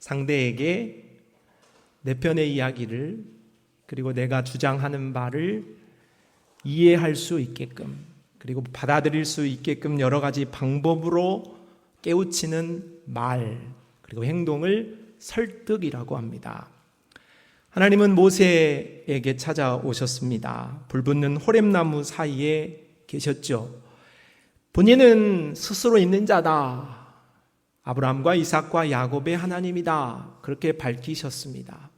상대에게 내 편의 이야기를 그리고 내가 주장하는 바를 이해할 수 있게끔 그리고 받아들일 수 있게끔 여러 가지 방법으로 깨우치는 말 그리고 행동을 설득이라고 합니다. 하나님은 모세에게 찾아오셨습니다. 불붙는 호렙나무 사이에 계셨죠. 본인은 스스로 있는 자다. 아브라함과 이삭과 야곱의 하나님이다. 그렇게 밝히셨습니다.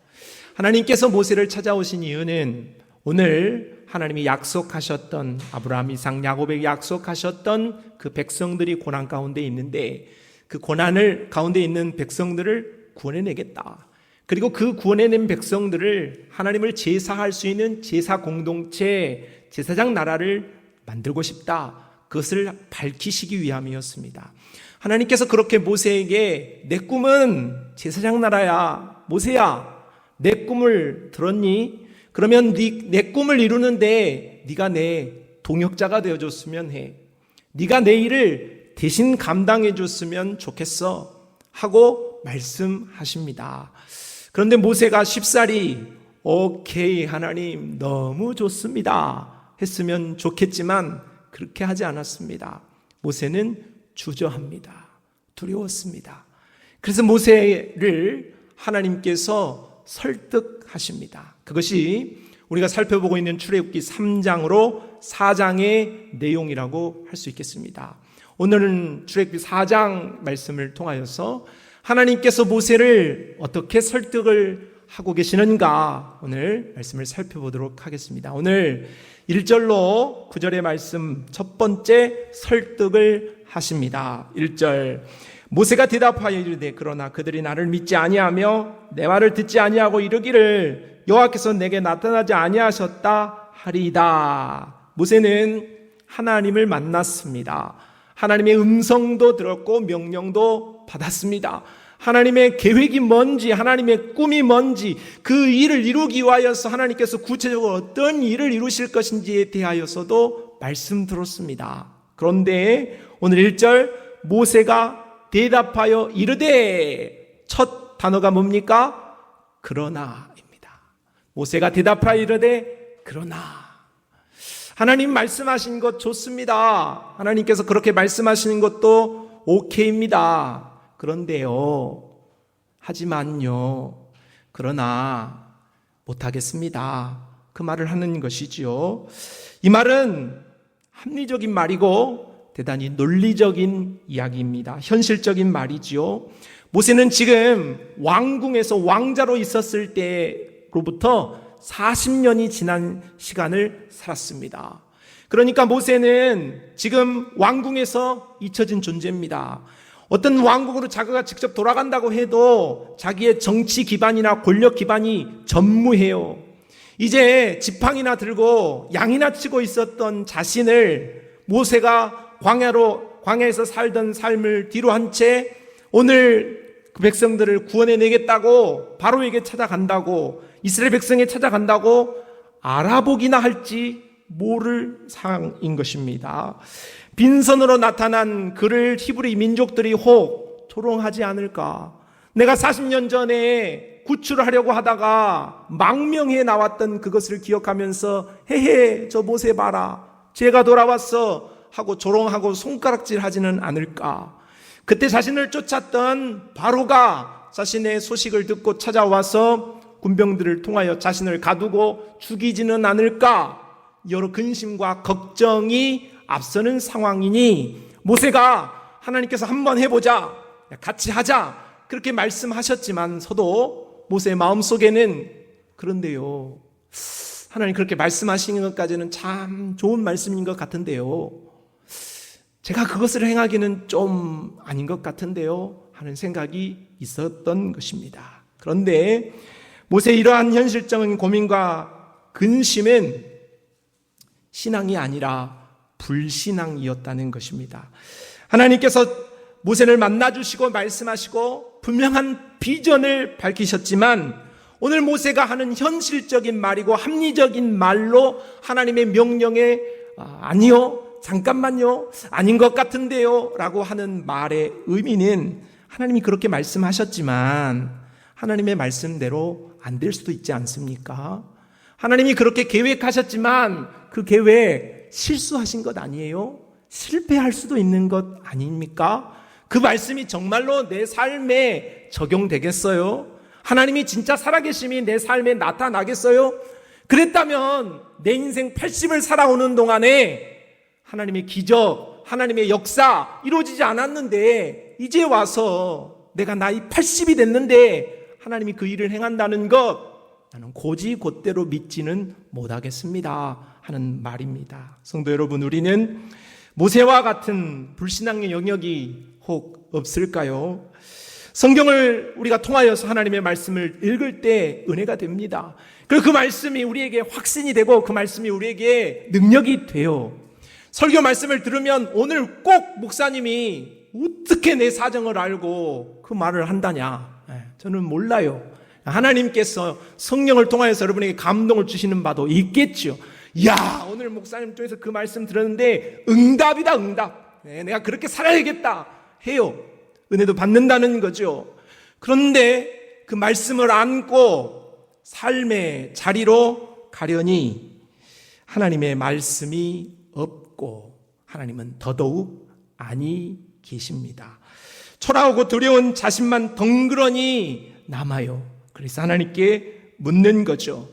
하나님께서 모세를 찾아오신 이유는 오늘 하나님이 약속하셨던 아브라함, 이삭, 야곱에게 약속하셨던 그 백성들이 고난 가운데 있는데 그 고난을 가운데 있는 백성들을 구원해내겠다. 그리고 그 구원해낸 백성들을 하나님을 제사할 수 있는 제사 공동체, 제사장 나라를 만들고 싶다. 그것을 밝히시기 위함이었습니다. 하나님께서 그렇게 모세에게 내 꿈은 제사장 나라야. 모세야, 내 꿈을 들었니? 그러면 내 꿈을 이루는데 네가 내 동역자가 되어줬으면 해. 네가 내 일을 대신 감당해 줬으면 좋겠어 하고 말씀하십니다. 그런데 모세가 쉽사리 오케이 하나님 너무 좋습니다 했으면 좋겠지만 그렇게 하지 않았습니다. 모세는 주저합니다. 두려웠습니다. 그래서 모세를 하나님께서 설득하십니다. 그것이 우리가 살펴보고 있는 출애굽기 3장으로 4장의 내용이라고 할 수 있겠습니다. 오늘은 출애굽기 4장 말씀을 통하여서 하나님께서 모세를 어떻게 설득을 하고 계시는가 오늘 말씀을 살펴보도록 하겠습니다. 오늘 1절로 9절의 말씀 첫 번째 설득을 하십니다. 1절 모세가 대답하여 이르되 그러나 그들이 나를 믿지 아니하며 내 말을 듣지 아니하고 이르기를 여호와께서 내게 나타나지 아니하셨다 하리이다. 모세는 하나님을 만났습니다. 하나님의 음성도 들었고 명령도 받았습니다. 하나님의 계획이 뭔지 하나님의 꿈이 뭔지 그 일을 이루기 위하여서 하나님께서 구체적으로 어떤 일을 이루실 것인지에 대하여서도 말씀 들었습니다. 그런데 오늘 1절 모세가 대답하여 이르되 첫 단어가 뭡니까? 그러나입니다. 모세가 대답하여 이르되 그러나 하나님 말씀하신 것 좋습니다. 하나님께서 그렇게 말씀하시는 것도 오케이입니다. 그런데요, 하지만요, 그러나 못하겠습니다. 그 말을 하는 것이지요. 이 말은 합리적인 말이고 대단히 논리적인 이야기입니다. 현실적인 말이지요. 모세는 지금 왕궁에서 왕자로 있었을 때로부터 40년이 지난 시간을 살았습니다. 그러니까 모세는 지금 왕궁에서 잊혀진 존재입니다. 어떤 왕국으로 자기가 직접 돌아간다고 해도 자기의 정치 기반이나 권력 기반이 전무해요. 이제 지팡이나 들고 양이나 치고 있었던 자신을 모세가 광야에서 살던 삶을 뒤로 한 채 오늘 그 백성들을 구원해내겠다고 바로에게 찾아간다고 이스라엘 백성에 찾아간다고 알아보기나 할지 모를 상황인 것입니다. 빈손으로 나타난 그를 히브리 민족들이 혹 조롱하지 않을까? 내가 40년 전에 구출하려고 하다가 망명해 나왔던 그것을 기억하면서 헤헤 저 모세 봐라 제가 돌아왔어 하고 조롱하고 손가락질하지는 않을까? 그때 자신을 쫓았던 바로가 자신의 소식을 듣고 찾아와서 군병들을 통하여 자신을 가두고 죽이지는 않을까? 여러 근심과 걱정이 앞서는 상황이니 모세가 하나님께서 한번 해보자, 같이 하자 그렇게 말씀하셨지만서도 모세의 마음속에는 그런데요, 하나님 그렇게 말씀하시는 것까지는 참 좋은 말씀인 것 같은데요, 제가 그것을 행하기는 좀 아닌 것 같은데요 하는 생각이 있었던 것입니다. 그런데 모세의 이러한 현실적인 고민과 근심은 신앙이 아니라 불신앙이었다는 것입니다. 하나님께서 모세를 만나주시고 말씀하시고 분명한 비전을 밝히셨지만 오늘 모세가 하는 현실적인 말이고 합리적인 말로 하나님의 명령에 아니요, 잠깐만요, 아닌 것 같은데요 라고 하는 말의 의미는 하나님이 그렇게 말씀하셨지만 하나님의 말씀대로 안 될 수도 있지 않습니까? 하나님이 그렇게 계획하셨지만 그 계획 실수하신 것 아니에요? 실패할 수도 있는 것 아닙니까? 그 말씀이 정말로 내 삶에 적용되겠어요? 하나님이 진짜 살아계심이 내 삶에 나타나겠어요? 그랬다면 내 인생 80을 살아오는 동안에 하나님의 기적, 하나님의 역사 이루어지지 않았는데 이제 와서 내가 나이 80이 됐는데 하나님이 그 일을 행한다는 것 나는 곧이곧대로 믿지는 못하겠습니다 하는 말입니다. 성도 여러분, 우리는 모세와 같은 불신앙의 영역이 혹 없을까요? 성경을 우리가 통하여서 하나님의 말씀을 읽을 때 은혜가 됩니다. 그리고 그 말씀이 우리에게 확신이 되고 그 말씀이 우리에게 능력이 돼요. 설교 말씀을 들으면 오늘 꼭 목사님이 어떻게 내 사정을 알고 그 말을 한다냐? 저는 몰라요. 하나님께서 성령을 통하여서 여러분에게 감동을 주시는 바도 있겠죠. 이야, 오늘 목사님 쪽에서 그 말씀 들었는데 응답이다, 응답. 내가 그렇게 살아야겠다 해요. 은혜도 받는다는 거죠. 그런데 그 말씀을 안고 삶의 자리로 가려니 하나님의 말씀이 없고 하나님은 더더욱 아니 계십니다. 초라하고 두려운 자신만 덩그러니 남아요. 그래서 하나님께 묻는 거죠.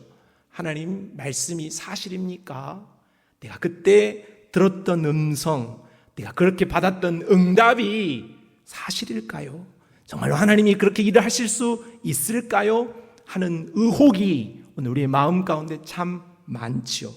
하나님, 말씀이 사실입니까? 내가 그때 들었던 음성, 내가 그렇게 받았던 응답이 사실일까요? 정말로 하나님이 그렇게 일을 하실 수 있을까요? 하는 의혹이 오늘 우리의 마음 가운데 참 많지요.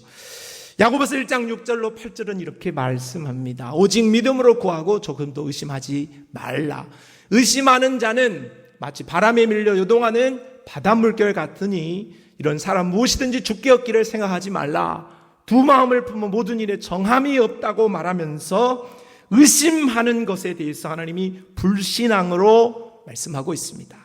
야고보서 1장 6절로 8절은 이렇게 말씀합니다. 오직 믿음으로 구하고 조금도 의심하지 말라. 의심하는 자는 마치 바람에 밀려 요동하는 바닷물결 같으니 이런 사람 무엇이든지 죽게 얻기를 생각하지 말라. 두 마음을 품어 모든 일에 정함이 없다고 말하면서 의심하는 것에 대해서 하나님이 불신앙으로 말씀하고 있습니다.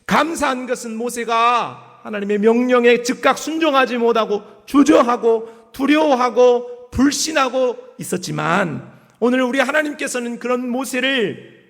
감사한 것은 모세가 하나님의 명령에 즉각 순종하지 못하고 주저하고 두려워하고 불신하고 있었지만 오늘 우리 하나님께서는 그런 모세를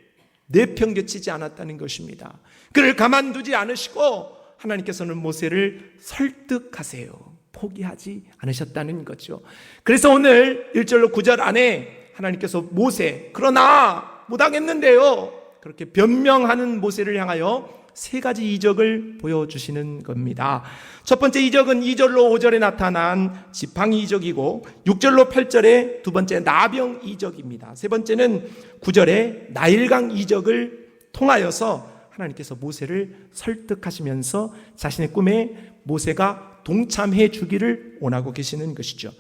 내팽개치지 않았다는 것입니다. 그를 가만두지 않으시고 하나님께서는 모세를 설득하세요. 포기하지 않으셨다는 거죠. 그래서 오늘 1절로 9절 안에 하나님께서 모세, 그러나 못하겠는데요, 그렇게 변명하는 모세를 향하여 세 가지 이적을 보여주시는 겁니다. 첫 번째 이적은 2절로 5절에 나타난 지팡이 이적이고 6절로 8절에 두 번째 나병 이적입니다. 세 번째는 9절에 나일강 이적을 통하여서 하나님께서 모세를 설득하시면서 자신의 꿈에 모세가 동참해 주기를 원하고 계시는 것이죠.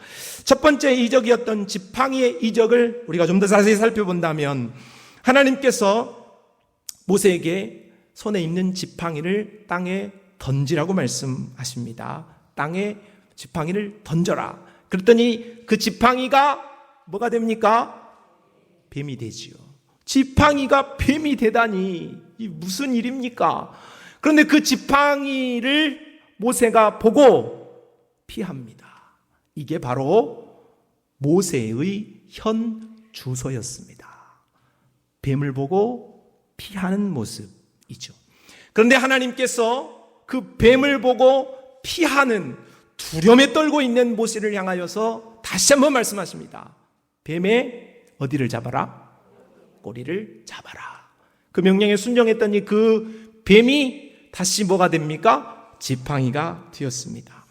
첫 번째 이적이었던 지팡이의 이적을 우리가 좀 더 자세히 살펴본다면 하나님께서 모세에게 손에 있는 지팡이를 땅에 던지라고 말씀하십니다. 땅에 지팡이를 던져라. 그랬더니 그 지팡이가 뭐가 됩니까? 뱀이 되지요. 지팡이가 뱀이 되다니 이 무슨 일입니까? 그런데 그 지팡이를 모세가 보고 피합니다. 이게 바로 모세의 현 주소였습니다. 뱀을 보고 피하는 모습이죠. 그런데 하나님께서 그 뱀을 보고 피하는 두려움에 떨고 있는 모세를 향하여서 다시 한번 말씀하십니다. 뱀의 어디를 잡아라? 꼬리를 잡아라. 그 명령에 순종했더니 그 뱀이 다시 뭐가 됩니까? 지팡이가 되었습니다.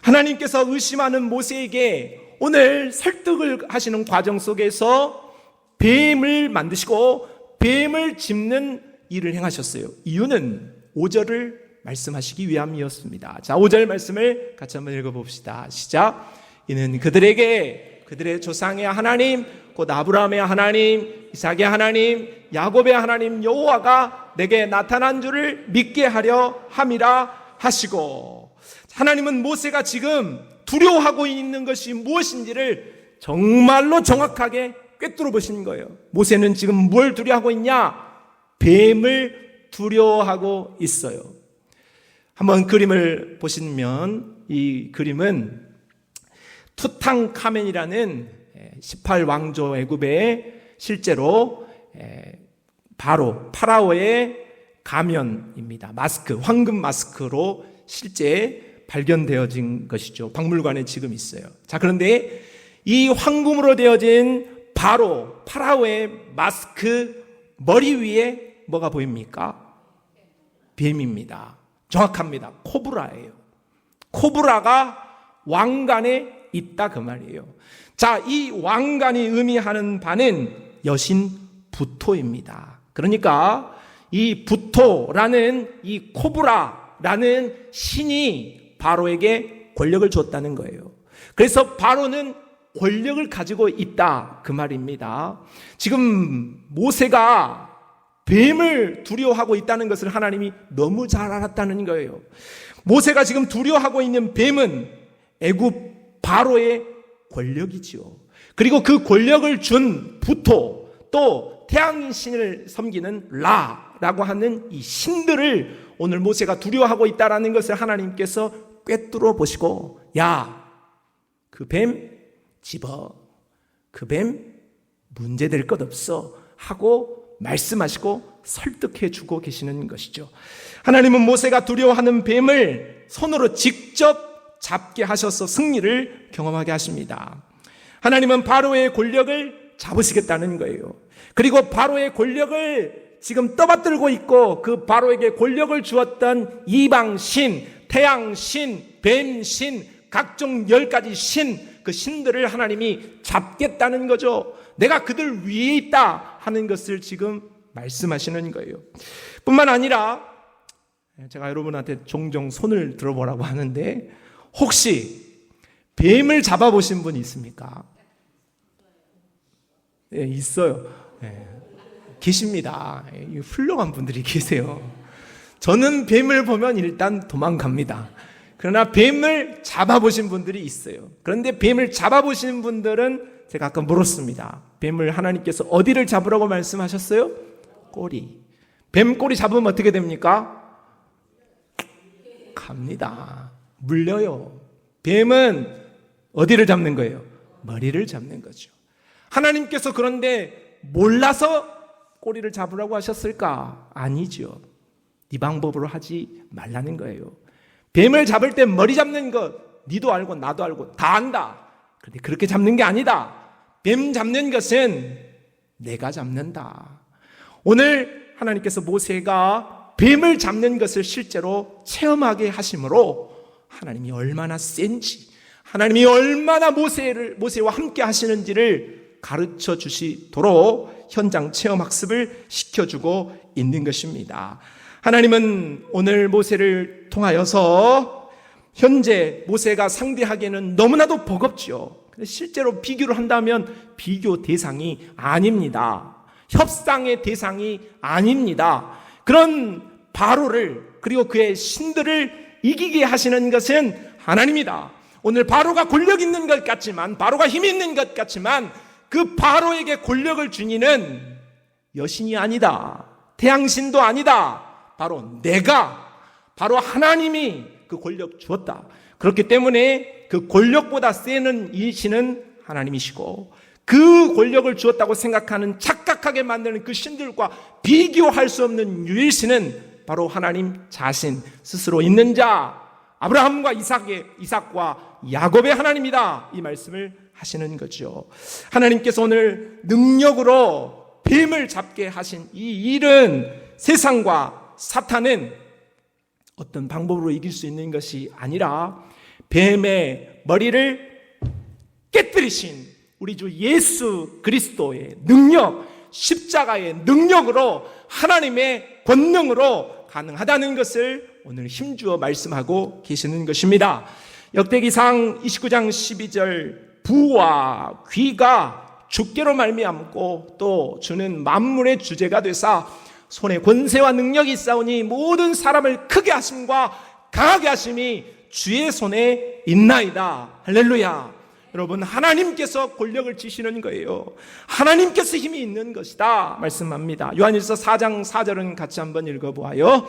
하나님께서 의심하는 모세에게 오늘 설득을 하시는 과정 속에서 뱀을 만드시고 뱀을 짚는 일을 행하셨어요. 이유는 5절을 말씀하시기 위함이었습니다. 자, 5절 말씀을 같이 한번 읽어봅시다. 시작. 이는 그들에게 그들의 조상의 하나님 곧 아브라함의 하나님, 이삭의 하나님, 야곱의 하나님 여호와가 내게 나타난 줄을 믿게 하려 함이라 하시고, 하나님은 모세가 지금 두려워하고 있는 것이 무엇인지를 정말로 정확하게 꿰뚫어 보신 거예요. 모세는 지금 뭘 두려워하고 있냐? 뱀을 두려워하고 있어요. 한번 그림을 보시면 이 그림은 투탕카멘이라는 18왕조 애굽에 실제로 바로 파라오의 가면입니다. 마스크, 황금 마스크로 실제 발견되어진 것이죠. 박물관에 지금 있어요. 자, 그런데 이 황금으로 되어진 파라오의 마스크 머리 위에 뭐가 보입니까? 뱀입니다. 정확합니다. 코브라예요. 코브라가 왕관에 있다 그 말이에요. 자, 이 왕관이 의미하는 바는 여신 부토입니다. 그러니까 이 부토라는 이 코브라라는 신이 바로에게 권력을 줬다는 거예요. 그래서 바로는 권력을 가지고 있다 그 말입니다. 지금 모세가 뱀을 두려워하고 있다는 것을 하나님이 너무 잘 알았다는 거예요. 모세가 지금 두려워하고 있는 뱀은 애굽 바로의 권력이지요. 그리고 그 권력을 준 부토, 또 태양신을 섬기는 라라고 하는 이 신들을 오늘 모세가 두려워하고 있다는 것을 하나님께서 꿰뚫어 보시고, 야, 그 뱀 집어, 그 뱀 문제될 것 없어 하고 말씀하시고 설득해 주고 계시는 것이죠. 하나님은 모세가 두려워하는 뱀을 손으로 직접 잡게 하셔서 승리를 경험하게 하십니다. 하나님은 바로의 권력을 잡으시겠다는 거예요. 그리고 바로의 권력을 지금 떠받들고 있고 그 바로에게 권력을 주었던 이방신, 태양신, 뱀신, 각종 10가지 신, 그 신들을 하나님이 잡겠다는 거죠. 내가 그들 위에 있다 하는 것을 지금 말씀하시는 거예요. 뿐만 아니라 제가 여러분한테 종종 손을 들어보라고 하는데 혹시 뱀을 잡아보신 분 있습니까? 네, 있어요. 네, 계십니다. 훌륭한 분들이 계세요. 저는 뱀을 보면 일단 도망갑니다. 그러나 뱀을 잡아보신 분들이 있어요. 그런데 뱀을 잡아보신 분들은 제가 아까 물었습니다. 뱀을 하나님께서 어디를 잡으라고 말씀하셨어요? 꼬리. 뱀 꼬리 잡으면 어떻게 됩니까? 갑니다. 물려요. 뱀은 어디를 잡는 거예요? 머리를 잡는 거죠. 하나님께서 그런데 몰라서 꼬리를 잡으라고 하셨을까? 아니죠. 이 방법으로 하지 말라는 거예요. 뱀을 잡을 때 머리 잡는 것 니도 알고 나도 알고 다 안다. 그런데 그렇게 잡는 게 아니다. 뱀 잡는 것은 내가 잡는다. 오늘 하나님께서 모세가 뱀을 잡는 것을 실제로 체험하게 하심으로 하나님이 얼마나 센지, 하나님이 얼마나 모세와 함께 하시는지를 가르쳐 주시도록 현장 체험 학습을 시켜주고 있는 것입니다. 하나님은 오늘 모세를 통하여서 현재 모세가 상대하기에는 너무나도 버겁죠. 실제로 비교를 한다면 비교 대상이 아닙니다. 협상의 대상이 아닙니다. 그런 바로를 그리고 그의 신들을 이기게 하시는 것은 하나님이다. 오늘 바로가 권력 있는 것 같지만, 바로가 힘 있는 것 같지만 그 바로에게 권력을 준 이는 여신이 아니다. 태양신도 아니다. 바로 바로 하나님이 그 권력 주었다. 그렇기 때문에 그 권력보다 세는 이 신은 하나님이시고 그 권력을 주었다고 생각하는 착각하게 만드는 그 신들과 비교할 수 없는 유일신은 바로 하나님 자신 스스로 있는 자 아브라함과 이삭과 야곱의 하나님이다. 이 말씀을 하시는 거죠. 하나님께서 오늘 능력으로 뱀을 잡게 하신 이 일은 세상과 사탄은 어떤 방법으로 이길 수 있는 것이 아니라 뱀의 머리를 깨뜨리신 우리 주 예수 그리스도의 능력, 십자가의 능력으로 하나님의 권능으로 가능하다는 것을 오늘 힘주어 말씀하고 계시는 것입니다. 역대기상 29장 12절 부와 귀가 주께로 말미암고 또 주는 만물의 주제가 되사 손에 권세와 능력이 있사오니 모든 사람을 크게 하심과 강하게 하심이 주의 손에 있나이다. 할렐루야. 여러분, 하나님께서 권력을 지시는 거예요. 하나님께서 힘이 있는 것이다 말씀합니다. 요한일서 4장 4절은 같이 한번 읽어보아요.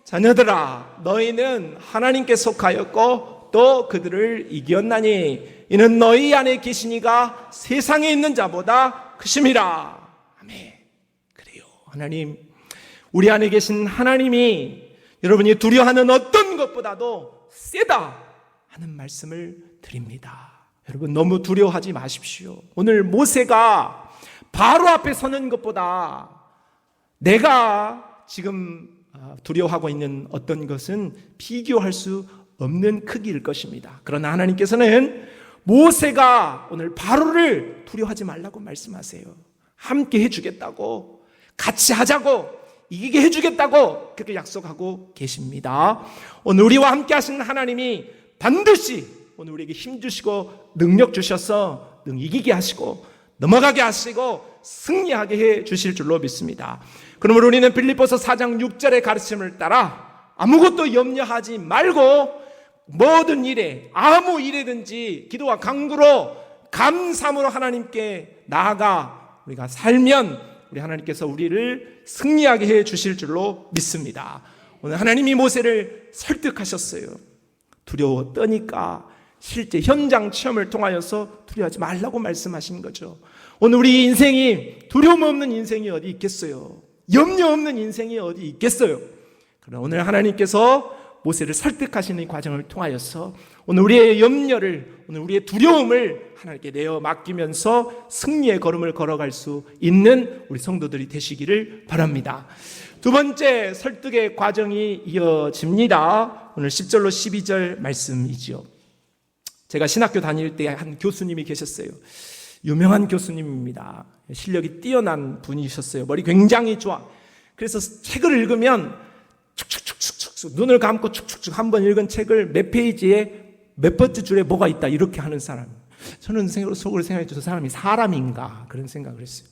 자녀들아, 너희는 하나님께 속하였고 또 그들을 이겼나니 이는 너희 안에 계신 이가 세상에 있는 자보다 크심이라. 아멘. 그래요. 하나님, 우리 안에 계신 하나님이 여러분이 두려워하는 어떤 것보다도 세다 하는 말씀을 드립니다. 여러분, 너무 두려워하지 마십시오. 오늘 모세가 바로 앞에 서는 것보다 내가 지금 두려워하고 있는 어떤 것은 비교할 수 없는 크기일 것입니다. 그러나 하나님께서는 모세가 오늘 바로를 두려워하지 말라고 말씀하세요. 함께 해주겠다고, 같이 하자고, 이기게 해주겠다고 그렇게 약속하고 계십니다. 오늘 우리와 함께 하시는 하나님이 반드시 오늘 우리에게 힘 주시고 능력 주셔서 이기게 하시고 넘어가게 하시고 승리하게 해 주실 줄로 믿습니다. 그러므로 우리는 빌립보서 4장 6절의 가르침을 따라 아무것도 염려하지 말고 모든 일에 아무 일에든지 기도와 간구로 감사함으로 하나님께 나아가 우리가 살면 우리 하나님께서 우리를 승리하게 해 주실 줄로 믿습니다. 오늘 하나님이 모세를 설득하셨어요. 두려워 떠니까 실제 현장 체험을 통하여서 두려워하지 말라고 말씀하신 거죠. 오늘 우리 인생이 두려움 없는 인생이 어디 있겠어요? 염려 없는 인생이 어디 있겠어요? 그러나 오늘 하나님께서 모세를 설득하시는 이 과정을 통하여서 오늘 우리의 염려를, 오늘 우리의 두려움을 하나님께 내어 맡기면서 승리의 걸음을 걸어갈 수 있는 우리 성도들이 되시기를 바랍니다. 두 번째 설득의 과정이 이어집니다. 오늘 10절로 12절 말씀이지요. 제가 신학교 다닐 때 한 교수님이 계셨어요. 유명한 교수님입니다. 실력이 뛰어난 분이셨어요. 머리 굉장히 좋아. 그래서 책을 읽으면 축축축축축 눈을 감고 축축축 한번 읽은 책을 몇 페이지에 몇 번째 줄에 뭐가 있다 이렇게 하는 사람. 저는 속으로 생각했죠. 저 사람이 사람인가 그런 생각을 했어요.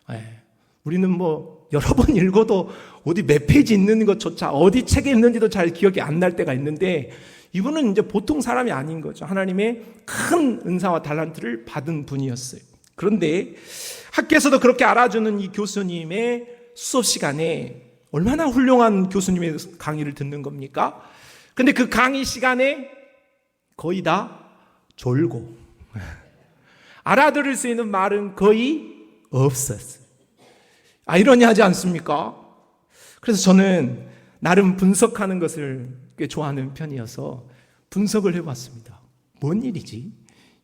네. 우리는 뭐 여러 번 읽어도 어디 몇 페이지 있는 것조차 어디 책에 있는지도 잘 기억이 안 날 때가 있는데 이분은 이제 보통 사람이 아닌 거죠. 하나님의 큰 은사와 달란트를 받은 분이었어요. 그런데 학교에서도 그렇게 알아주는 이 교수님의 수업 시간에 얼마나 훌륭한 교수님의 강의를 듣는 겁니까? 근데 그 강의 시간에 거의 다 졸고 알아들을 수 있는 말은 거의 없었어요. 아이러니하지 않습니까? 그래서 저는 나름 분석하는 것을 꽤 좋아하는 편이어서 분석을 해봤습니다. 뭔 일이지?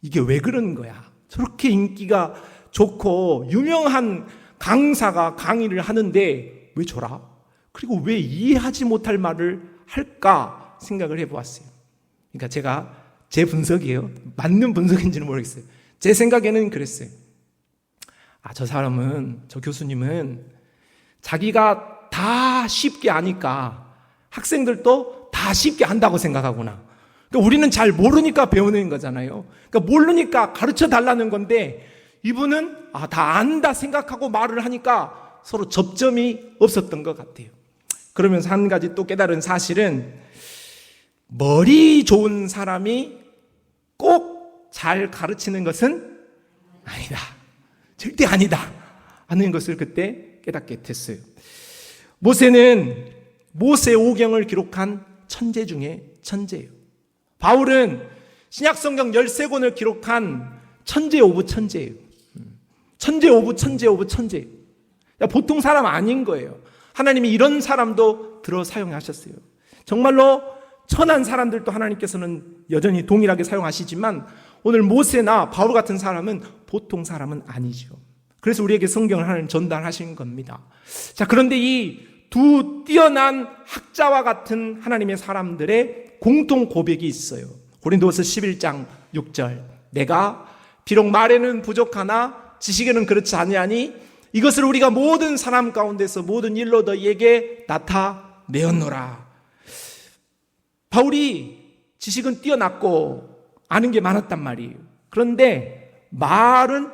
이게 왜 그러는 거야? 저렇게 인기가 좋고 유명한 강사가 강의를 하는데 왜 저라? 그리고 왜 이해하지 못할 말을 할까 생각을 해보았어요. 그러니까 제가 제 분석이에요. 맞는 분석인지는 모르겠어요. 제 생각에는 그랬어요. 저 사람은, 저 교수님은 자기가 다 쉽게 아니까 학생들도 다 쉽게 안다고 생각하구나. 그러니까 우리는 잘 모르니까 배우는 거잖아요. 그러니까 모르니까 가르쳐 달라는 건데 이분은 다 안다 생각하고 말을 하니까 서로 접점이 없었던 것 같아요. 그러면서 한 가지 또 깨달은 사실은 머리 좋은 사람이 꼭 잘 가르치는 것은 아니다. 절대 아니다 하는 것을 그때 깨닫게 됐어요. 모세는 모세오경을 기록한 천재 중에 천재예요. 바울은 신약성경 13권을 기록한 천재 오브 천재예요. 천재 오브 천재 오브 천재. 보통 사람 아닌 거예요. 하나님이 이런 사람도 들어 사용하셨어요. 정말로 천한 사람들도 하나님께서는 여전히 동일하게 사용하시지만 오늘 모세나 바울 같은 사람은 보통 사람은 아니죠. 그래서 우리에게 성경을 하나님 전달하신 겁니다. 자, 그런데 이 두 뛰어난 학자와 같은 하나님의 사람들의 공통 고백이 있어요. 고린도서 11장 6절. 내가 비록 말에는 부족하나 지식에는 그렇지 아니하니 이것을 우리가 모든 사람 가운데서 모든 일로 너희에게 나타내었노라. 바울이 지식은 뛰어났고 아는 게 많았단 말이에요. 그런데 말은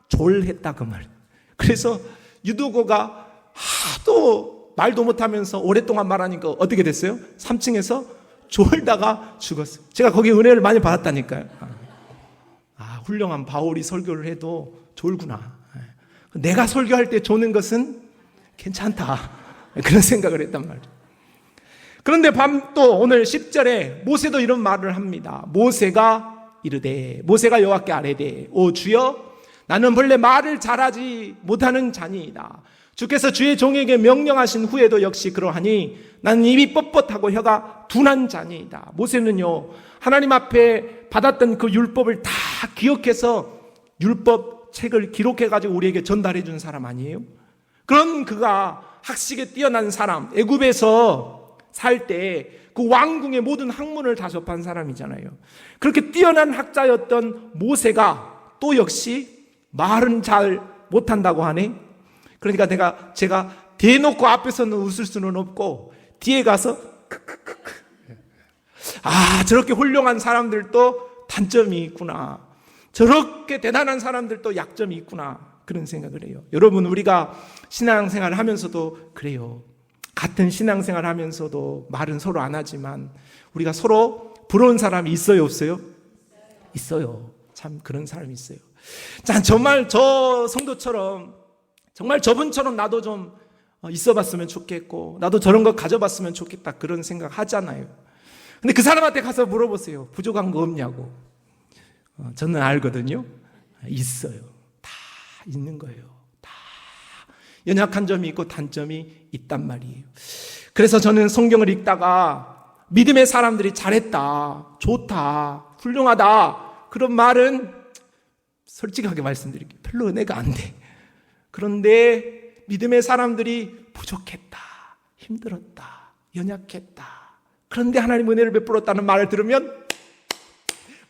졸했다 그 말. 그래서 유도고가 하도 말도 못하면서 오랫동안 말하니까 어떻게 됐어요? 3층에서 졸다가 죽었어요. 제가 거기에 은혜를 많이 받았다니까요. 훌륭한 바울이 설교를 해도 졸구나. 내가 설교할 때 조는 것은 괜찮다. 그런 생각을 했단 말이에요. 그런데 또 오늘 10절에 모세도 이런 말을 합니다. 모세가 이르되, 모세가 여호와께 아뢰되, 오 주여, 나는 본래 말을 잘하지 못하는 자니이다. 주께서 주의 종에게 명령하신 후에도 역시 그러하니 나는 입이 뻣뻣하고 혀가 둔한 자니이다. 모세는요, 하나님 앞에 받았던 그 율법을 다 기억해서 율법 책을 기록해가지고 우리에게 전달해 준 사람 아니에요? 그런 그가 학식에 뛰어난 사람, 애굽에서 살 때 그 왕궁의 모든 학문을 다 접한 사람이잖아요. 그렇게 뛰어난 학자였던 모세가 또 역시 말은 잘 못한다고 하네. 그러니까 제가 대놓고 앞에서는 웃을 수는 없고 뒤에 가서 저렇게 훌륭한 사람들도 단점이 있구나. 저렇게 대단한 사람들도 약점이 있구나. 그런 생각을 해요. 여러분, 우리가 신앙생활을 하면서도 그래요. 같은 신앙생활을 하면서도 말은 서로 안 하지만 우리가 서로 부러운 사람이 있어요, 없어요? 있어요. 참 그런 사람이 있어요. 자, 정말 저 성도처럼 정말 저분처럼 나도 좀 있어 봤으면 좋겠고 나도 저런 거 가져봤으면 좋겠다, 그런 생각 하잖아요. 근데 그 사람한테 가서 물어보세요. 부족한 거 없냐고. 저는 알거든요. 있어요. 다 있는 거예요. 다 연약한 점이 있고 단점이 있단 말이에요. 그래서 저는 성경을 읽다가 믿음의 사람들이 잘했다, 좋다, 훌륭하다, 그런 말은 솔직하게 말씀드릴게요. 별로 은혜가 안 돼. 그런데 믿음의 사람들이 부족했다, 힘들었다, 연약했다, 그런데 하나님 은혜를 베풀었다는 말을 들으면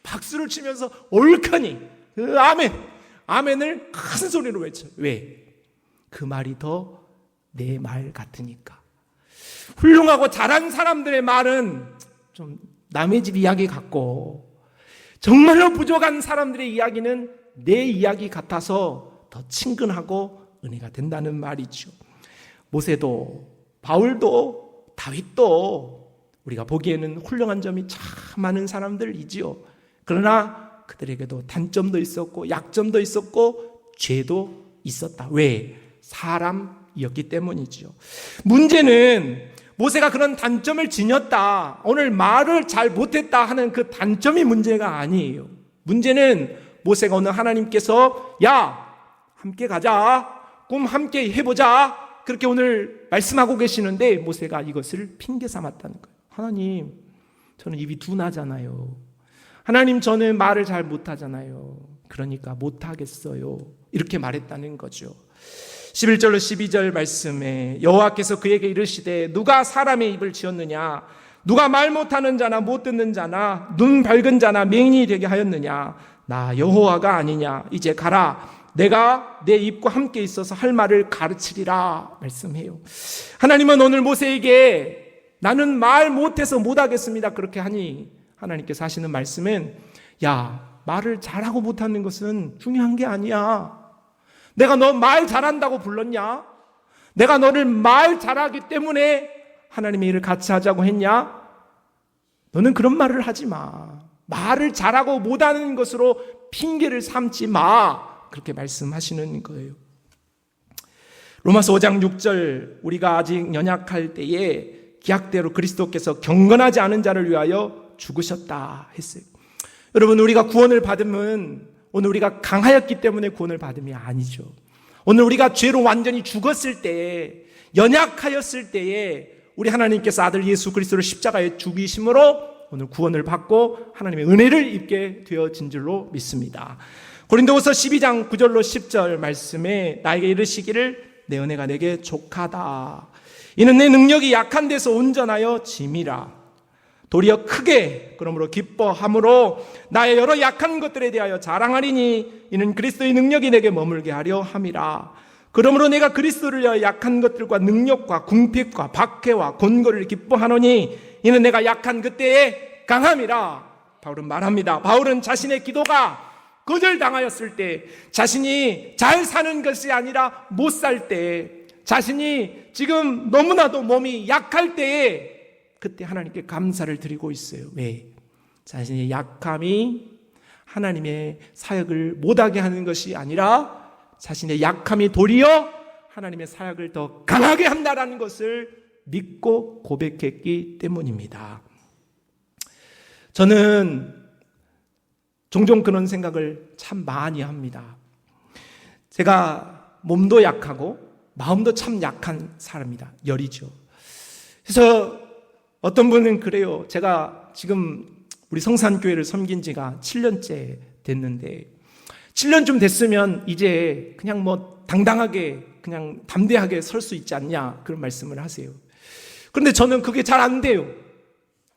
박수를 치면서 얼큰이 아멘, 아멘을 큰 소리로 외쳐요. 왜? 그 말이 더 내 말 같으니까. 훌륭하고 잘한 사람들의 말은 좀 남의 집 이야기 같고 정말로 부족한 사람들의 이야기는 내 이야기 같아서 더 친근하고 은혜가 된다는 말이죠. 모세도 바울도 다윗도 우리가 보기에는 훌륭한 점이 참 많은 사람들이지요. 그러나 그들에게도 단점도 있었고 약점도 있었고 죄도 있었다. 왜? 사람이었기 때문이죠. 문제는 모세가 그런 단점을 지녔다, 오늘 말을 잘 못했다 하는 그 단점이 문제가 아니에요. 문제는 모세가 오늘 하나님께서 야, 함께 가자, 꿈 함께 해보자, 그렇게 오늘 말씀하고 계시는데 모세가 이것을 핑계 삼았다는 거예요. 하나님, 저는 입이 둔하잖아요. 하나님, 저는 말을 잘 못하잖아요. 그러니까 못하겠어요. 이렇게 말했다는 거죠. 11절로 12절 말씀에 여호와께서 그에게 이르시되 누가 사람의 입을 지었느냐? 누가 말 못하는 자나 못 듣는 자나 눈 밝은 자나 맹인이 되게 하였느냐? 나 여호와가 아니냐? 이제 가라. 내가 내 입과 함께 있어서 할 말을 가르치리라 말씀해요. 하나님은 오늘 모세에게 나는 말 못해서 못하겠습니다, 그렇게 하니 하나님께서 하시는 말씀은 야, 말을 잘하고 못하는 것은 중요한 게 아니야. 내가 너 말 잘한다고 불렀냐? 내가 너를 말 잘하기 때문에 하나님의 일을 같이 하자고 했냐? 너는 그런 말을 하지 마. 말을 잘하고 못하는 것으로 핑계를 삼지 마. 그렇게 말씀하시는 거예요. 로마서 5장 6절, 우리가 아직 연약할 때에 기약대로 그리스도께서 경건하지 않은 자를 위하여 죽으셨다 했어요. 여러분, 우리가 구원을 받으면 오늘 우리가 강하였기 때문에 구원을 받음이 아니죠. 오늘 우리가 죄로 완전히 죽었을 때에, 연약하였을 때에 우리 하나님께서 아들 예수 그리스도를 십자가에 죽이심으로 오늘 구원을 받고 하나님의 은혜를 입게 되어진 줄로 믿습니다. 고린도후서 12장 9절로 10절 말씀에 나에게 이르시기를 내 은혜가 내게 족하다. 이는 내 능력이 약한 데서 온전하여 짐이라. 도리어 크게 그러므로 기뻐함으로 나의 여러 약한 것들에 대하여 자랑하리니 이는 그리스도의 능력이 내게 머물게 하려 함이라. 그러므로 내가 그리스도를 위하여 약한 것들과 능력과 궁핍과 박해와 곤고를 기뻐하노니 이는 내가 약한 그때에 강함이라. 바울은 말합니다. 바울은 자신의 기도가 거절당하였을 때, 자신이 잘 사는 것이 아니라 못 살 때, 자신이 지금 너무나도 몸이 약할 때에 그때 하나님께 감사를 드리고 있어요. 왜? 자신의 약함이 하나님의 사역을 못하게 하는 것이 아니라 자신의 약함이 도리어 하나님의 사역을 더 강하게 한다는 것을 믿고 고백했기 때문입니다. 저는 종종 그런 생각을 참 많이 합니다. 제가 몸도 약하고 마음도 참 약한 사람이다. 열이죠. 그래서 어떤 분은 그래요. 제가 지금 우리 성산교회를 섬긴 지가 7년째 됐는데 7년쯤 됐으면 이제 그냥 뭐 당당하게 그냥 담대하게 설 수 있지 않냐 그런 말씀을 하세요. 그런데 저는 그게 잘 안 돼요.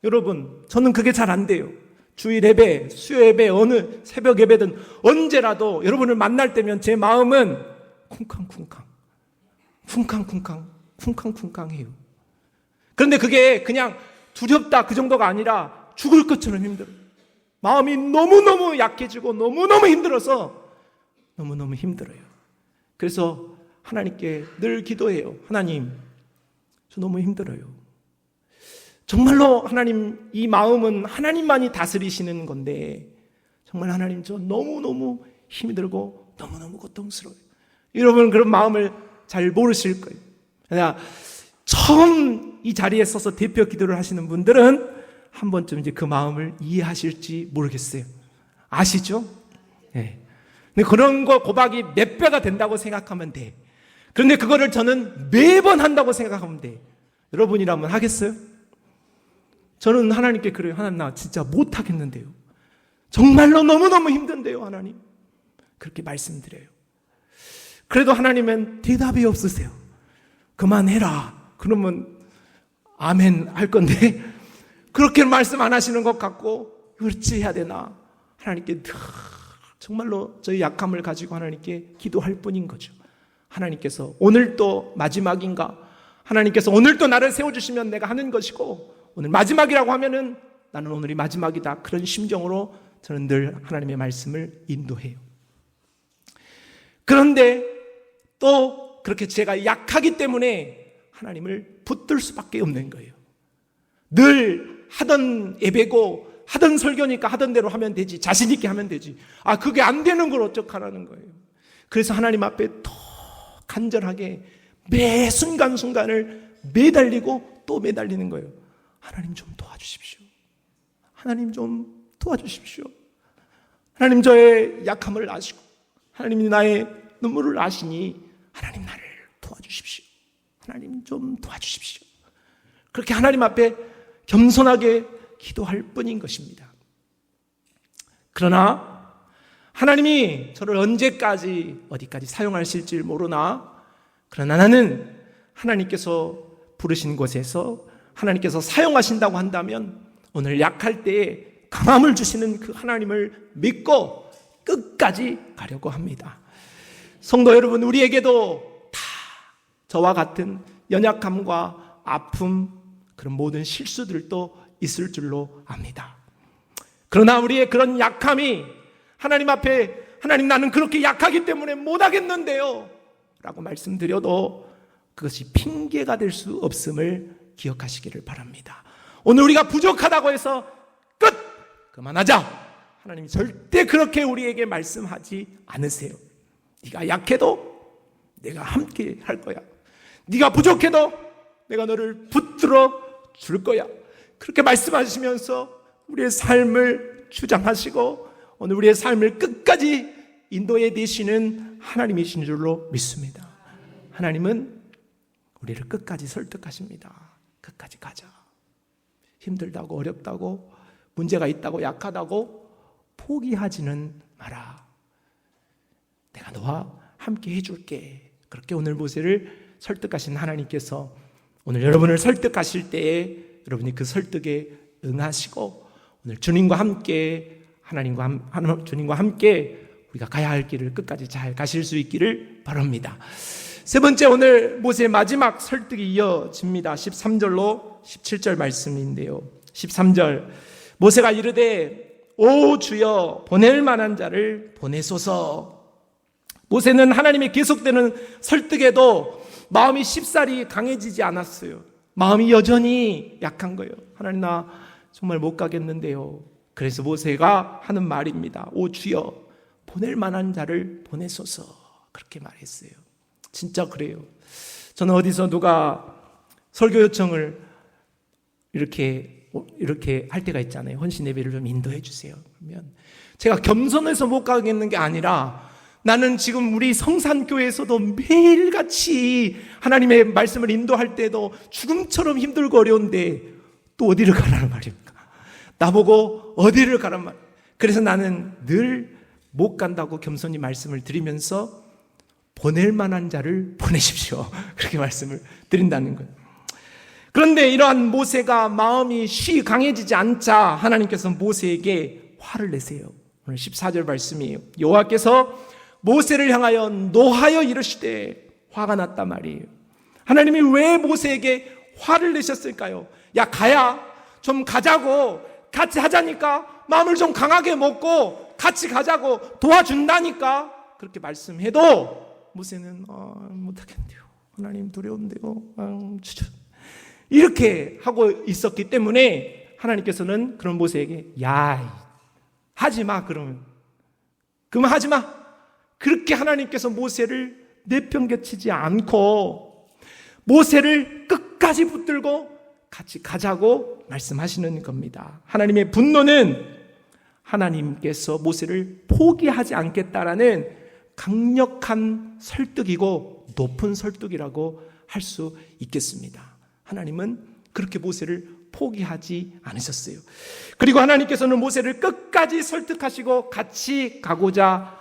여러분, 저는 그게 잘 안 돼요. 주일 예배, 수요 예배, 어느 새벽 예배든 언제라도 여러분을 만날 때면 제 마음은 쿵쾅쿵쾅, 쿵쾅쿵쾅, 쿵쾅쿵쾅해요. 그런데 그게 그냥 두렵다 그 정도가 아니라 죽을 것처럼 힘들어요. 마음이 너무너무 약해지고 너무너무 힘들어서 너무너무 힘들어요. 그래서 하나님께 늘 기도해요. 하나님, 저 너무 힘들어요. 정말로 하나님, 이 마음은 하나님만이 다스리시는 건데 정말 하나님, 저 너무너무 힘들고 너무너무 고통스러워요. 여러분 그런 마음을 잘 모르실 거예요. 그냥 처음 이 자리에 서서 대표 기도를 하시는 분들은 한 번쯤 이제 그 마음을 이해하실지 모르겠어요. 아시죠? 네. 근데 그런 거 고박이 몇 배가 된다고 생각하면 돼. 그런데 그거를 저는 매번 한다고 생각하면 돼. 여러분이라면 하겠어요? 저는 하나님께 그래요. 하나님, 나 진짜 못하겠는데요. 정말로 너무너무 힘든데요, 하나님. 그렇게 말씀드려요. 그래도 하나님은 대답이 없으세요. 그만해라. 그러면 아멘 할 건데 그렇게 말씀 안 하시는 것 같고 어찌 해야 되나 하나님께 정말로 저희 약함을 가지고 하나님께 기도할 뿐인 거죠. 하나님께서 오늘 또 마지막인가? 하나님께서 오늘 또 나를 세워주시면 내가 하는 것이고 오늘 마지막이라고 하면은 나는 오늘이 마지막이다. 그런 심정으로 저는 늘 하나님의 말씀을 인도해요. 그런데 또 그렇게 제가 약하기 때문에 하나님을 붙들 수밖에 없는 거예요. 늘 하던 예배고 하던 설교니까 하던 대로 하면 되지. 자신 있게 하면 되지. 그게 안 되는 걸 어떡하라는 거예요. 그래서 하나님 앞에 더 간절하게 매 순간순간을 매달리고 또 매달리는 거예요. 하나님 좀 도와주십시오. 하나님 좀 도와주십시오. 하나님 저의 약함을 아시고 하나님이 나의 눈물을 아시니 하나님 나를 도와주십시오. 하나님 좀 도와주십시오. 그렇게 하나님 앞에 겸손하게 기도할 뿐인 것입니다. 그러나 하나님이 저를 언제까지 어디까지 사용하실지 모르나 그러나 나는 하나님께서 부르신 곳에서 하나님께서 사용하신다고 한다면 오늘 약할 때에 강함을 주시는 그 하나님을 믿고 끝까지 가려고 합니다. 성도 여러분, 우리에게도 다 저와 같은 연약함과 아픔, 그런 모든 실수들도 있을 줄로 압니다. 그러나 우리의 그런 약함이 하나님 앞에 하나님 나는 그렇게 약하기 때문에 못하겠는데요 라고 말씀드려도 그것이 핑계가 될 수 없음을 기억하시기를 바랍니다. 오늘 우리가 부족하다고 해서 끝! 그만하자! 하나님이 절대 그렇게 우리에게 말씀하지 않으세요. 네가 약해도 내가 함께 할 거야. 네가 부족해도 내가 너를 붙들어 줄 거야. 그렇게 말씀하시면서 우리의 삶을 주장하시고 오늘 우리의 삶을 끝까지 인도해 내시는 하나님이신 줄로 믿습니다. 하나님은 우리를 끝까지 설득하십니다. 끝까지 가자. 힘들다고 어렵다고 문제가 있다고 약하다고 포기하지는 마라. 내가 너와 함께 해줄게. 그렇게 오늘 모세를 설득하신 하나님께서 오늘 여러분을 설득하실 때에 여러분이 그 설득에 응하시고 오늘 주님과 함께 주님과 함께 우리가 가야 할 길을 끝까지 잘 가실 수 있기를 바랍니다. 세 번째, 오늘 모세의 마지막 설득이 이어집니다. 13절로 17절 말씀인데요. 13절 모세가 이르되 오 주여 보낼 만한 자를 보내소서. 모세는 하나님의 계속되는 설득에도 마음이 쉽사리 강해지지 않았어요. 마음이 여전히 약한 거예요. 하나님 나 정말 못 가겠는데요. 그래서 모세가 하는 말입니다. 오 주여 보낼 만한 자를 보내소서. 그렇게 말했어요. 진짜 그래요. 저는 어디서 누가 설교 요청을 이렇게 할 때가 있잖아요. 헌신 예배를 좀 인도해 주세요. 그러면 제가 겸손해서 못 가겠는 게 아니라 나는 지금 우리 성산교회에서도 매일같이 하나님의 말씀을 인도할 때도 죽음처럼 힘들고 어려운데 또 어디를 가라는 말입니까? 나보고 어디를 가라는 말. 그래서 나는 늘 못 간다고 겸손히 말씀을 드리면서 보낼 만한 자를 보내십시오. 그렇게 말씀을 드린다는 거예요. 그런데 이러한 모세가 마음이 쉬 강해지지 않자 하나님께서 모세에게 화를 내세요. 오늘 14절 말씀이에요. 여호와께서 모세를 향하여 노하여 이르시되 화가 났단 말이에요. 하나님이 왜 모세에게 화를 내셨을까요? 야, 가야 좀 가자고, 같이 하자니까, 마음을 좀 강하게 먹고 같이 가자고 도와준다니까 그렇게 말씀해도 모세는 못하겠네요. 하나님 두려운데요. 이렇게 하고 있었기 때문에 하나님께서는 그런 모세에게 야, 하지마. 그러면 하지마. 그렇게 하나님께서 모세를 내팽개치지 않고 모세를 끝까지 붙들고 같이 가자고 말씀하시는 겁니다. 하나님의 분노는 하나님께서 모세를 포기하지 않겠다라는 강력한 설득이고 높은 설득이라고 할 수 있겠습니다. 하나님은 그렇게 모세를 포기하지 않으셨어요. 그리고 하나님께서는 모세를 끝까지 설득하시고 같이 가고자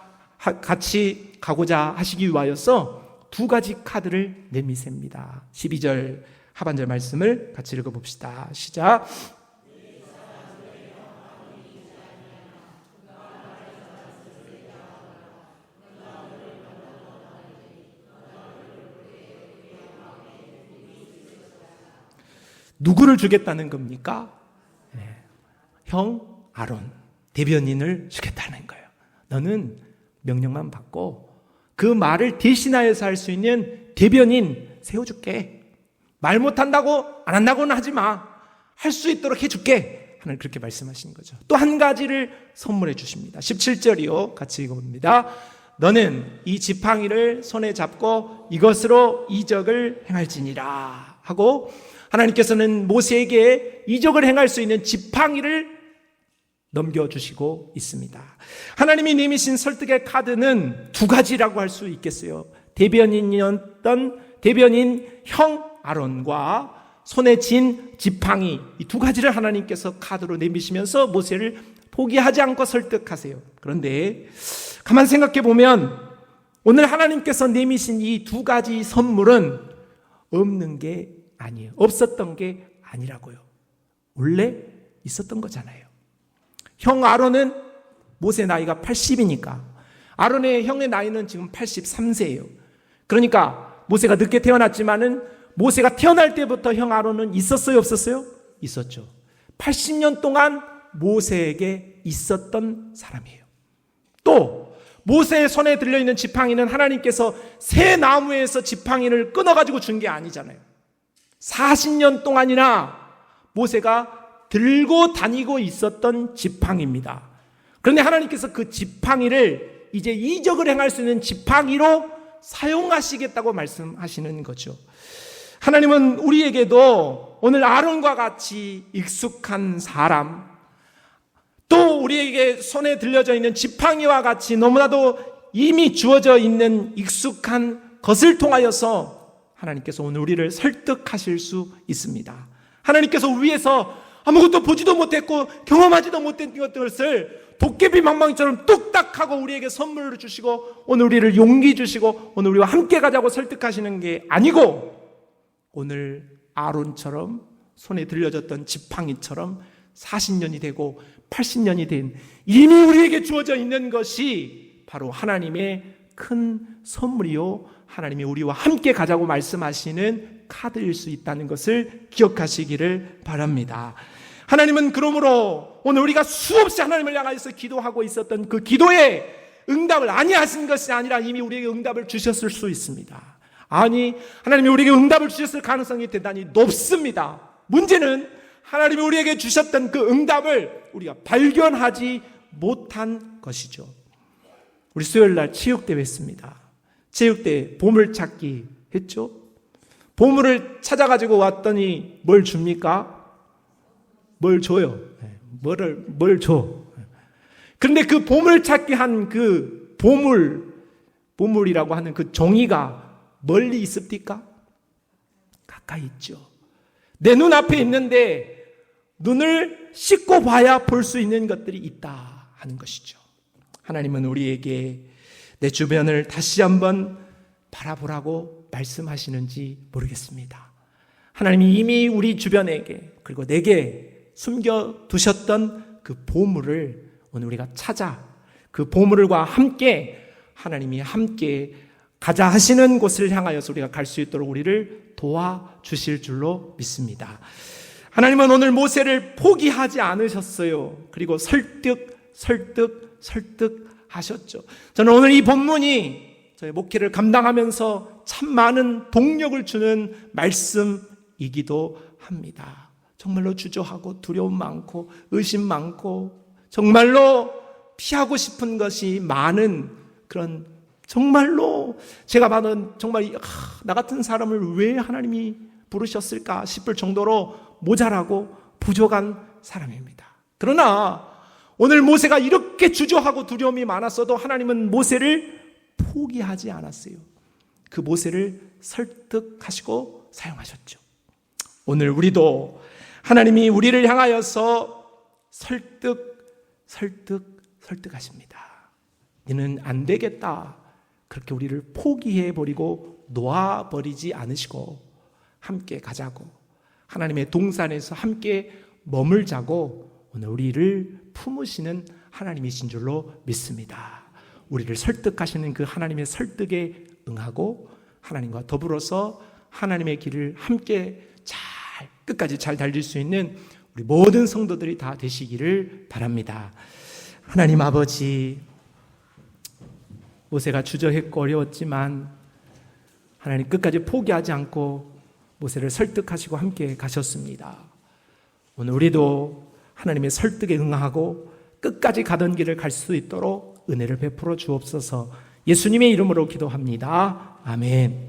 하시기 위하여서 두 가지 카드를 내미셉니다. 12절 하반절 말씀을 같이 읽어봅시다. 시작. 누구를 주겠다는 겁니까? 형 아론, 대변인을 주겠다는 거예요. 너는 명령만 받고 그 말을 대신하여서 할 수 있는 대변인 세워줄게. 말 못한다고 안 한다고는 하지 마. 할 수 있도록 해줄게. 하나님 그렇게 말씀하시는 거죠. 또 한 가지를 선물해 주십니다. 17절이요. 같이 읽어봅니다. 너는 이 지팡이를 손에 잡고 이것으로 이적을 행할지니라 하고 하나님께서는 모세에게 이적을 행할 수 있는 지팡이를 넘겨주시고 있습니다. 하나님이 내미신 설득의 카드는 두 가지라고 할 수 있겠어요. 대변인이었던 대변인 형 아론과 손에 쥔 지팡이, 이 두 가지를 하나님께서 카드로 내미시면서 모세를 포기하지 않고 설득하세요. 그런데 가만 생각해 보면 오늘 하나님께서 내미신 이 두 가지 선물은 없는 게 아니에요. 없었던 게 아니라고요. 원래 있었던 거잖아요. 형 아론은 모세 나이가 80이니까 아론의 형의 나이는 지금 83세예요. 그러니까 모세가 늦게 태어났지만은 모세가 태어날 때부터 형 아론은 있었어요, 없었어요? 있었죠. 80년 동안 모세에게 있었던 사람이에요. 또 모세의 손에 들려있는 지팡이는 하나님께서 새 나무에서 지팡이를 끊어가지고 준 게 아니잖아요. 40년 동안이나 모세가 들고 다니고 있었던 지팡이입니다. 그런데 하나님께서 그 지팡이를 이제 이적을 행할 수 있는 지팡이로 사용하시겠다고 말씀하시는 거죠. 하나님은 우리에게도 오늘 아론과 같이 익숙한 사람, 또 우리에게 손에 들려져 있는 지팡이와 같이 너무나도 이미 주어져 있는 익숙한 것을 통하여서 하나님께서 오늘 우리를 설득하실 수 있습니다. 하나님께서 위에서 아무것도 보지도 못했고 경험하지도 못한 것들을 도깨비 방망이처럼 뚝딱 하고 우리에게 선물을 주시고 오늘 우리를 용기 주시고 오늘 우리와 함께 가자고 설득하시는 게 아니고 오늘 아론처럼 손에 들려졌던 지팡이처럼 40년이 되고 80년이 된 이미 우리에게 주어져 있는 것이 바로 하나님의 큰 선물이요 하나님이 우리와 함께 가자고 말씀하시는 카드일 수 있다는 것을 기억하시기를 바랍니다. 하나님은 그러므로 오늘 우리가 수없이 하나님을 향하여서 기도하고 있었던 그 기도에 응답을 아니하신 것이 아니라 이미 우리에게 응답을 주셨을 수 있습니다. 아니, 하나님이 우리에게 응답을 주셨을 가능성이 대단히 높습니다. 문제는 하나님이 우리에게 주셨던 그 응답을 우리가 발견하지 못한 것이죠. 우리 수요일날 체육대회 했습니다. 체육대회 보물찾기 했죠. 보물을 찾아가지고 왔더니 뭘 줍니까? 뭘 줘요. 뭘 줘. 그런데 그 보물찾기 한 그 보물 보물이라고 하는 그 종이가 멀리 있습니까? 가까이 있죠. 내 눈앞에 있는데 눈을 씻고 봐야 볼 수 있는 것들이 있다 하는 것이죠. 하나님은 우리에게 내 주변을 다시 한번 바라보라고 말씀하시는지 모르겠습니다. 하나님이 이미 우리 주변에게 그리고 내게 숨겨두셨던 그 보물을 오늘 우리가 찾아 그 보물과 함께 하나님이 함께 가자 하시는 곳을 향하여서 우리가 갈 수 있도록 우리를 도와주실 줄로 믿습니다. 하나님은 오늘 모세를 포기하지 않으셨어요. 그리고 설득하셨죠. 저는 오늘 이 본문이 저의 목회를 감당하면서 참 많은 동력을 주는 말씀이기도 합니다. 정말로 주저하고 두려움 많고 의심 많고 정말로 피하고 싶은 것이 많은 그런 정말로 제가 받은 정말 나 같은 사람을 왜 하나님이 부르셨을까 싶을 정도로 모자라고 부족한 사람입니다. 그러나 오늘 모세가 이렇게 주저하고 두려움이 많았어도 하나님은 모세를 포기하지 않았어요. 그 모세를 설득하시고 사용하셨죠. 오늘 우리도 하나님이 우리를 향하여서 설득하십니다. 너는 안 되겠다. 그렇게 우리를 포기해버리고 놓아버리지 않으시고 함께 가자고 하나님의 동산에서 함께 머물자고 오늘 우리를 품으시는 하나님이신 줄로 믿습니다. 우리를 설득하시는 그 하나님의 설득에 응하고 하나님과 더불어서 하나님의 길을 함께 끝까지 잘 달릴 수 있는 우리 모든 성도들이 다 되시기를 바랍니다. 하나님 아버지, 모세가 주저했고 어려웠지만 하나님 끝까지 포기하지 않고 모세를 설득하시고 함께 가셨습니다. 오늘 우리도 하나님의 설득에 응하고 끝까지 가던 길을 갈 수 있도록 은혜를 베풀어 주옵소서. 예수님의 이름으로 기도합니다. 아멘.